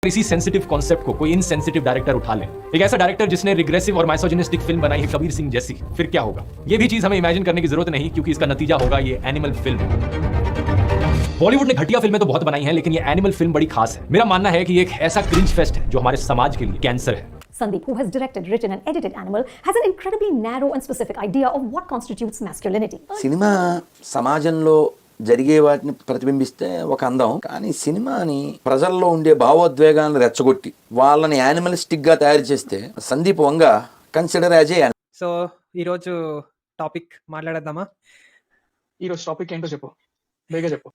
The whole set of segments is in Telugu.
इसी सेंसिटिव कॉन्सेप्ट को कोई इनसेंसिटिव डायरेक्टर उठा ले, एक ऐसा डायरेक्टर जिसने रिग्रेसिव और माइसोजिनिस्टिक फिल्म बनाई है कबीर सिंह जैसी, फिर क्या होगा? ये भी चीज हमें इमेजिन करने की जरूरत नहीं, क्योंकि इसका नतीजा होगा ये एनिमल फिल्म। बॉलीवुड ने घटिया फिल्में तो बहुत बनाई हैं, लेकिन ये एनिमल फिल्म बड़ी खास है। मेरा मानना है कि ये एक ऐसा क्रिंज फेस्ट है जो हमारे समाज के लिए कैंसर है। Sandeep, who has directed, written and edited Animal, has an incredibly narrow and specific idea of what constitutes masculinity. Cinema సమాజంలో జరిగే వాటిని ప్రతిబింబిస్తే ఒక అందం, కానీ సినిమాని ప్రజల్లో ఉండే భావోద్వేగాలను రెచ్చగొట్టి వాళ్ళని యానిమలిస్టిక్ గా తయారు చేస్తే సందీప్ వంగ కన్సిడర్ యాజ్ ఏ. సో ఈరోజు టాపిక్ మాట్లాడేద్దామా? ఈరోజు టాపిక్ ఏంటో చెప్పు, బేగా చెప్పు.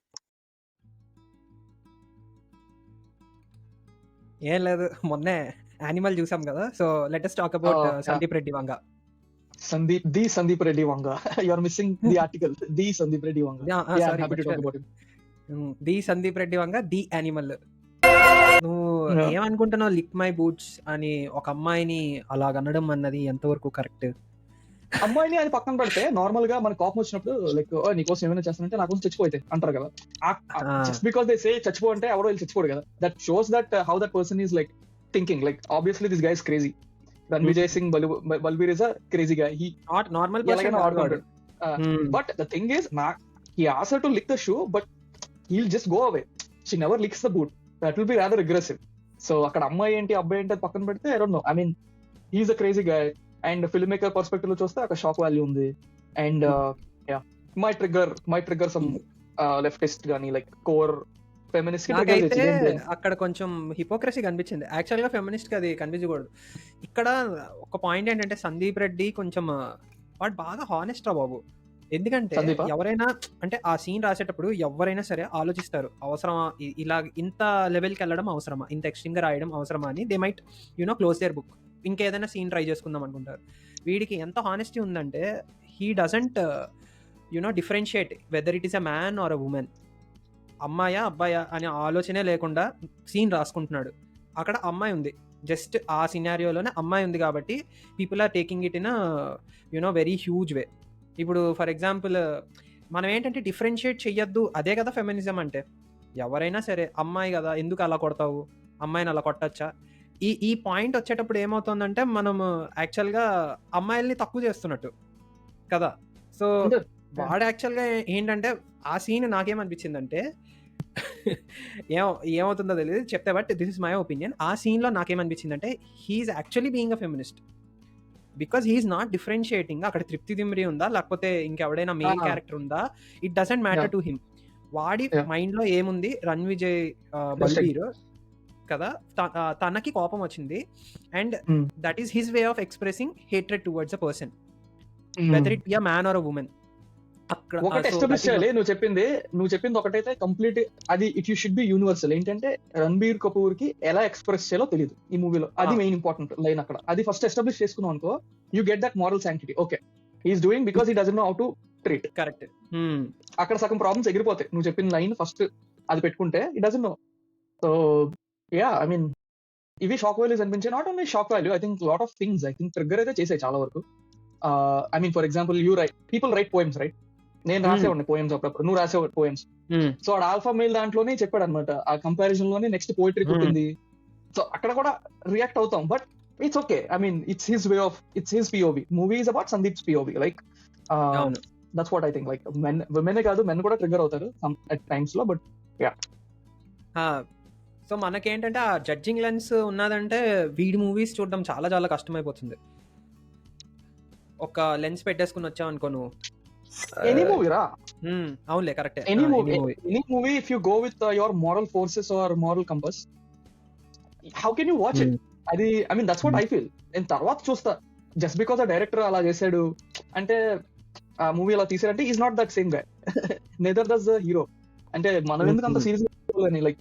ఏం లేదు, మొన్నే యానిమల్ చూసాం కదా, so let us talk about Sandeep Reddy Vanga. Sandeep Reddy Vanga. You are missing the article. The Sandeep Reddy Vanga. Sorry, the Sandeep Reddy Vanga, the Animal. నువ్వు ఏమనుకుంటున్నావు? లిక్ మై బూట్స్ అని ఒక అమ్మాయిని అలాగ అనడం అన్నది ఎంతవరకు కరెక్ట్? అమ్మాయిని అది పక్కన పెడితే, నార్మల్ గా మన కోపం వచ్చినప్పుడు లైక్ నీకోసం ఏమైనా చేస్తానంటే నా కోసం చచ్చిపోతే అంటారు కదా. జస్ట్ బికాస్ దే సే చచ్చిపో అంటే ఎవరో వెళ్ళి చచ్చిపోడు కదా. That shows that how that person is like thinking. Like obviously this guy is crazy. Ranvijay Singh Balbir is a crazy guy. He not normal person. But the thing is, he asked her to lick the shoe, but he'll just go away. She never licks the boot. That will be rather aggressive. So akkada అమ్మాయి ఏంటి అబ్బాయి ఏంటి పక్కన పెడితే, I don't know. I mean, he's a crazy guy. And film maker perspective లో చూస్తే అక్కడ షాక్ వాల్యూ ఉంది. And yeah, might trigger some leftist గానీ లైక్ కోర్ ఫెమినిస్ట్ కి. నాకైతే అక్కడ కొంచెం హిపోక్రసీ కనిపించింది. యాక్చువల్ గా ఫెమినిస్ట్ కి అది కనిపించకూడదు. ఇక్కడ ఒక పాయింట్ ఏంటంటే, సందీప్ రెడ్డి కొంచెం వాడు బాగా హానెస్ట్ రా బాబు. ఎందుకంటే ఎవరైనా అంటే ఆ సీన్ రాసేటప్పుడు ఎవరైనా సరే ఆలోచిస్తారు, అవసరమా ఇలా ఇంత లెవెల్కి వెళ్ళడం అవసరమా, ఇంత ఎక్స్ట్రీమ్ గా రాయడం అవసరమా అని. They might close their book, ఇంకేదైనా సీన్ ట్రై చేసుకుందాం అనుకుంటారు. వీడికి ఎంత హానెస్టీ ఉందంటే, he doesn't differentiate whether it is a man or a woman, అమ్మాయా అబ్బాయా అనే ఆలోచనే లేకుండా సీన్ రాసుకుంటున్నాడు. అక్కడ అమ్మాయి ఉంది, జస్ట్ ఆ సినారియోలోనే అమ్మాయి ఉంది కాబట్టి people are taking it in very huge way. ఇప్పుడు ఫర్ ఎగ్జాంపుల్ మనం ఏంటంటే డిఫరెన్షియేట్ చెయ్యొద్దు, అదే కదా ఫెమినిజం అంటే. ఎవరైనా సరే అమ్మాయి కదా, ఎందుకు అలా కొడతావు, అమ్మాయిని అలా కొట్టచ్చా, ఈ పాయింట్ వచ్చేటప్పుడు ఏమవుతుందంటే మనం యాక్చువల్గా అమ్మాయిల్ని తక్కువ చేస్తున్నట్టు కదా. సో వాడు యాక్చువల్గా ఏంటంటే, ఆ సీన్ నాకేమనిపించిందంటే, ఏమవుతుందో తెలియదు చెప్తే, but this is my opinion. ఆ సీన్లో నాకేమనిపించిందంటే, he's actually being a feminist because he's not differentiating. అక్కడ తృప్తి దిమ్రి ఉందా లేకపోతే ఇంకెవడైనా మెయిన్ క్యారెక్టర్ ఉందా, it doesn't matter to him. వాడి మైండ్లో ఏముంది, రణ్విజయ్ బల్బీర్ కదా, తనకి కోపం వచ్చింది and that is his way of expressing hatred towards a person, whether it be a man or a woman. ఒకటి ఎస్టాబ్లిష్ చేయాలి. నువ్వు చెప్పింది ఒకటైతే కంప్లీట్, అది it you should be universal. ఏంటంటే రణబీర్ కపూర్ కి ఎలా ఎక్స్ప్రెస్ చేయాలో తెలియదు ఈ మూవీలో, అది మెయిన్ ఇంపార్టెంట్ లైన్. అక్కడ అది ఫస్ట్ ఎస్టాబ్లిష్ చేసుకున్నావు అనుకో, you get that moral sanctity. Okay, he's doing because he doesn't know how to treat. Correct. అక్కడ సగం ప్రాబ్లమ్స్ ఎగిరిపోతాయి. నువ్వు చెప్పిన లైన్ ఫస్ట్ అది పెట్టుకుంటే, it doesn't know. So yeah, I mean ఇవి షాక్ వాల్యూస్ అనిపించాయి. Not only shock value, I think lot of things I think trigger అయితే చేసాయి చాలా వరకు. I mean for example, people right poems, right? నేను రాసేవాడిని పోయమ్స్ అప్పుడప్పుడు, నువ్వు రాసేవాడు పోయమ్స్. సో ఆ ఆల్ఫా మెయిల్ దాంట్లోనే చెప్పాడు అనమాట, ఆ కంపారిజన్ లోనే నెక్స్ట్ పోయిటరీ పుట్టింది. సో అక్కడ కూడా రియాక్ట్ అవుతాం, but it's okay. I mean it's his way of, it's his POV. Movie is about Sandeep's POV. Like that's what I think. Like విమెనే కాదు, మెన్ కూడా ట్రిగ్గర్ అవుతారు అట్ టైమ్స్ లో, బట్ యా. సో మనకేంటంటే ఆ జడ్జింగ్ లెన్స్ ఉన్నదంటే వీడి మూవీస్ చూడడం చాలా చాలా కష్టమైపోతుంది. ఒక లెన్స్ పెట్టేసుకుని వచ్చావు అనుకో నువ్వు, ఎనీ మూవీ రా. అవునులే, correct. Any movie if you go with your moral forces or moral compass, how can you watch it? అది I mean that's what I feel. నేను తర్వాత చూస్తా, జస్ట్ బికాస్ ఆ డైరెక్టర్ అలా చేశాడు అంటే, ఆ మూవీ అలా తీసాడంటే is not that same guy, neither does the hero. అంటే మనం ఎందుకు అంత సీరియస్ అని, లైక్